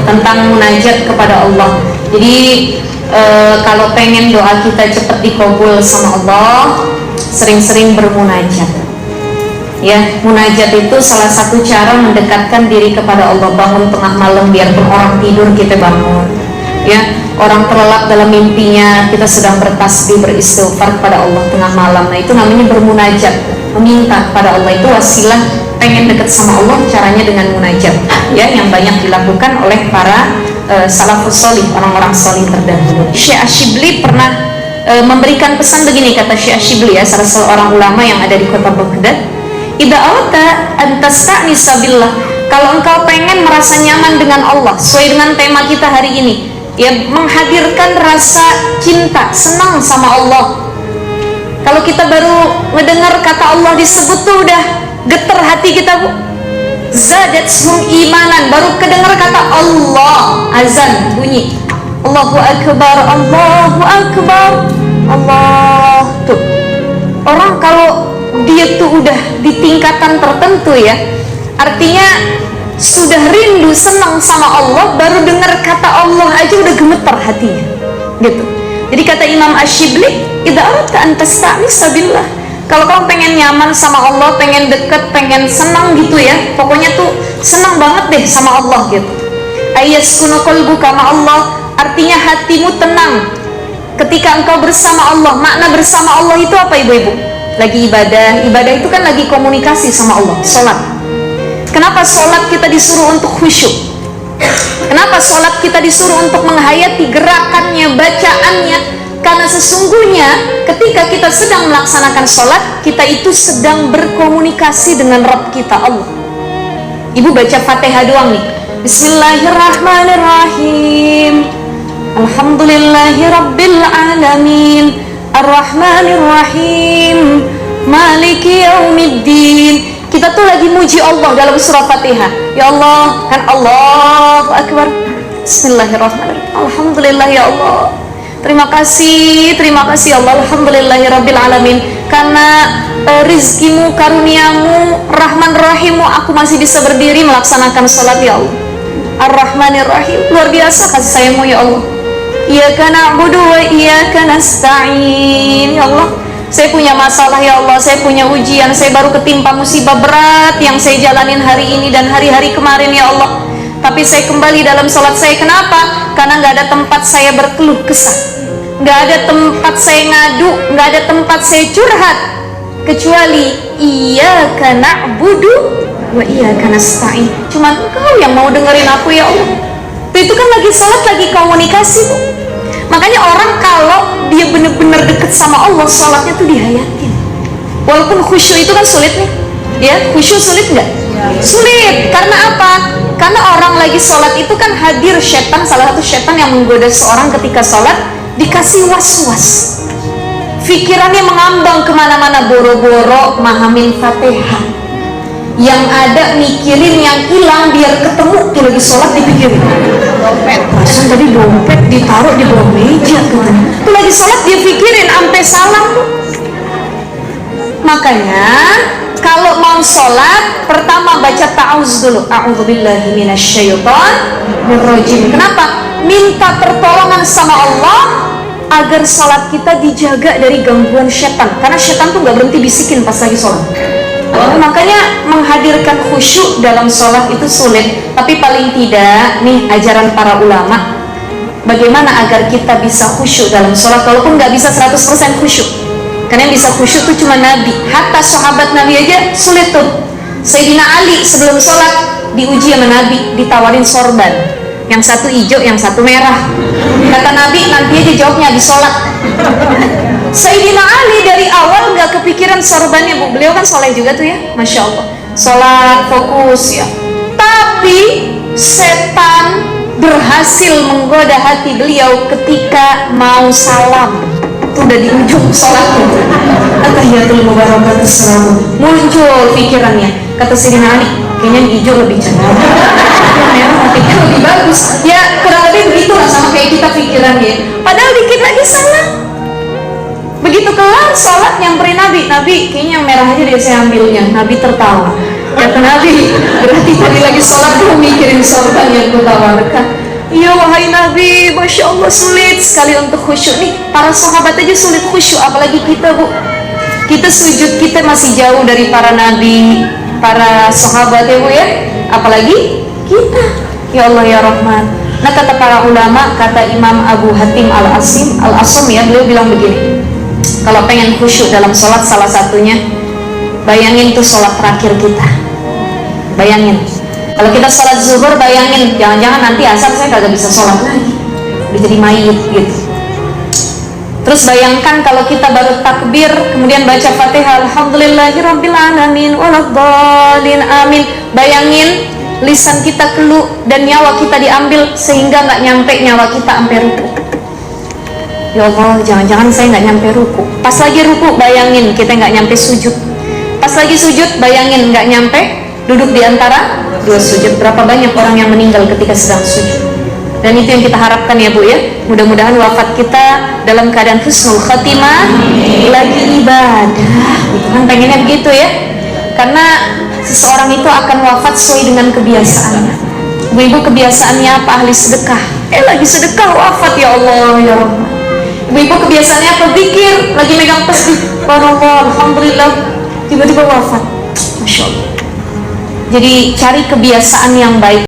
tentang munajat kepada Allah. Jadi kalau pengen doa kita cepat dikabul sama Allah, sering-sering bermunajat. Ya, munajat itu salah satu cara mendekatkan diri kepada Allah. Bangun tengah malam, biarpun orang tidur kita bangun. Ya, orang terlelap dalam mimpinya, kita sedang bertasbih, beristighfar kepada Allah tengah malam. Nah, itu namanya bermunajat, meminta kepada Allah. Itu wasilah pengen dekat sama Allah, caranya dengan munajat. Ya, yang banyak dilakukan oleh para salafus sholih, orang-orang sholih terdahulu. Syekh Asyibli pernah memberikan pesan begini, kata Syekh Asyibli, ya, salah seorang ulama yang ada di kota Baghdad. Idza awta an tasta'nisa billah, kalau engkau pengen merasa nyaman dengan Allah, sesuai dengan tema kita hari ini, ya, menghadirkan rasa cinta, senang sama Allah. Kalau kita baru mendengar kata Allah disebut tuh udah getar hati kita, Bu. Zadatsum imanan, baru kedengar kata Allah, azan bunyi, Allahu akbar, Allahu akbar, Allah. Tuh, orang kalau dia tuh udah di tingkatan tertentu, ya, artinya sudah rindu, senang sama Allah, baru dengar kata Allah aja udah gemetar hatinya, gitu. Jadi kata Imam Asyibli, idza aradta an tasta'nisa billah, kalau kamu pengen nyaman sama Allah, pengen deket, pengen senang gitu, ya, pokoknya tuh senang banget deh sama Allah, gitu. Ayaskunu qalbuka ma Allah, artinya hatimu tenang ketika engkau bersama Allah. Makna bersama Allah itu apa, ibu-ibu? Lagi ibadah, ibadah itu kan lagi komunikasi sama Allah. Sholat, kenapa sholat kita disuruh untuk khusyuk? Kenapa sholat kita disuruh untuk menghayati gerakannya, bacaannya? Karena sesungguhnya ketika kita sedang melaksanakan sholat, kita itu sedang berkomunikasi dengan Rabb kita, Allah. Ibu baca Fatihah doang nih, Bismillahirrahmanirrahim, Alhamdulillahi Rabbil Alamin, Ar-Rahmanir-Rahim, Maliki Yaumiddin. Kita tuh lagi muji Allah dalam surah Fatihah. Ya Allah, kan Allahu Akbar, Bismillahirrahmanirrahim, Alhamdulillah ya Allah, terima kasih Allah, Alhamdulillahi Rabbil Alamin, karena rizkimu, karuniamu, Rahman Rahimu, aku masih bisa berdiri melaksanakan sholat, ya Allah. Ar-Rahmanir-Rahim, luar biasa kasih sayangmu, ya Allah. Iyyaka na'budu wa iyyaka nasta'in. Ya Allah, saya punya masalah, ya Allah, saya punya ujian, saya baru ketimpa musibah berat yang saya jalanin hari ini dan hari-hari kemarin, ya Allah. Tapi saya kembali dalam sholat saya. Kenapa? Karena gak ada tempat saya berkeluh kesah, gak ada tempat saya ngadu, gak ada tempat saya curhat, kecuali iyyaka na'budu wa iyyaka nasta'in. Cuma Engkau yang mau dengerin aku, ya Allah. Itu kan lagi sholat, lagi komunikasi, Bu. Makanya orang kalau dia benar-benar deket sama Allah, sholatnya tuh dihayatin. Walaupun khusyuk itu kan sulit nih, ya, khusyuk sulit nggak? Sulit. Karena apa? Karena orang lagi sholat itu kan hadir setan, salah satu setan yang menggoda seorang ketika sholat, dikasih was-was. Pikirannya mengambang kemana-mana, boro-boro mahamin Fatihah, yang ada mikirin yang hilang biar ketemu tuh lagi sholat, dipikirin dompet, perasaan tadi dompet ditaruh di bawah meja tuh lagi sholat dia pikirin sampai salam tuh. Makanya kalau mau sholat, pertama baca ta'awuz dulu, a'udzubillahi minasyaitonirrajim. Kenapa? Minta pertolongan sama Allah agar sholat kita dijaga dari gangguan setan, karena setan tuh gak berhenti bisikin pas lagi sholat. Makanya menghadirkan khusyuk dalam sholat itu sulit. Tapi paling tidak nih ajaran para ulama, bagaimana agar kita bisa khusyuk dalam sholat, walaupun gak bisa 100% khusyuk. Karena yang bisa khusyuk itu cuma Nabi. Hatta sahabat Nabi aja sulit tuh. Sayyidina Ali sebelum sholat diuji sama Nabi, ditawarin sorban, yang satu hijau, yang satu merah. Kata Nabi, nanti aja jawabnya di sholat. Sayyidina Ali dari awal gak kepikiran sorbannya, Bu. Beliau kan soleh juga tuh, ya, Masya Allah, sholat fokus, ya. Tapi setan berhasil menggoda hati beliau ketika mau salam. Itu udah di ujung sholat, Atahiyatul mubarakatus salam, muncul pikirannya. Kata Sayyidina Ali, kayaknya yang hijau lebih cantik, merah pikir lebih bagus, ya, kurang lebih begitu lah, sama kayak kita pikirannya. Padahal dikit lagi salah. Begitu kelar sholat nyamperin Nabi, kayaknya yang merah aja deh saya ambilnya. Nabi tertawa. Kata Nabi, berarti tadi lagi sholat tuh mikirin sorban yang kutawarkan. Ya wahai Nabi, Masya Allah sulit sekali untuk khusyuk nih. Para sahabat aja sulit khusyuk, apalagi kita Bu. Kita sujud, kita masih jauh dari para Nabi, para sahabat ya Bu ya. Apalagi kita. Ya Allah ya Rahman. Nah kata para ulama, kata Imam Abu Hatim Al-Asam ya, beliau bilang begini, kalau pengen khusyuk dalam sholat, salah satunya bayangin tuh sholat terakhir kita. Bayangin, kalau kita sholat zuhur, bayangin jangan-jangan nanti asar saya kagak bisa sholat lagi, udah jadi mayit gitu. Terus bayangkan kalau kita baru takbir, kemudian baca Fatihah, Alhamdulillahirrabbilalamin waladhdallin amin. Bayangin lisan kita keluh dan nyawa kita diambil sehingga nggak nyampe nyawa kita sampai ruku. Ya Allah, jangan-jangan saya nggak nyampe ruku. Pas lagi ruku, bayangin kita nggak nyampe sujud. Pas lagi sujud, bayangin nggak nyampe duduk di antara dua sujud. Berapa banyak orang yang meninggal ketika sedang sujud. Dan itu yang kita harapkan ya Bu ya. Mudah-mudahan wafat kita dalam keadaan husnul khatimah, lagi ibadah. Itu kan pengennya begitu ya. Karena seseorang itu akan wafat sesuai dengan kebiasaannya. Ibu-ibu kebiasaannya apa? Ahli sedekah. Lagi sedekah wafat, ya Allah ya Rahman. Ibu-ibu kebiasaannya apa? Zikir, lagi megang tasbih. Subhanallah, alhamdulillah, tiba-tiba wafat. Masya Allah. Jadi cari kebiasaan yang baik.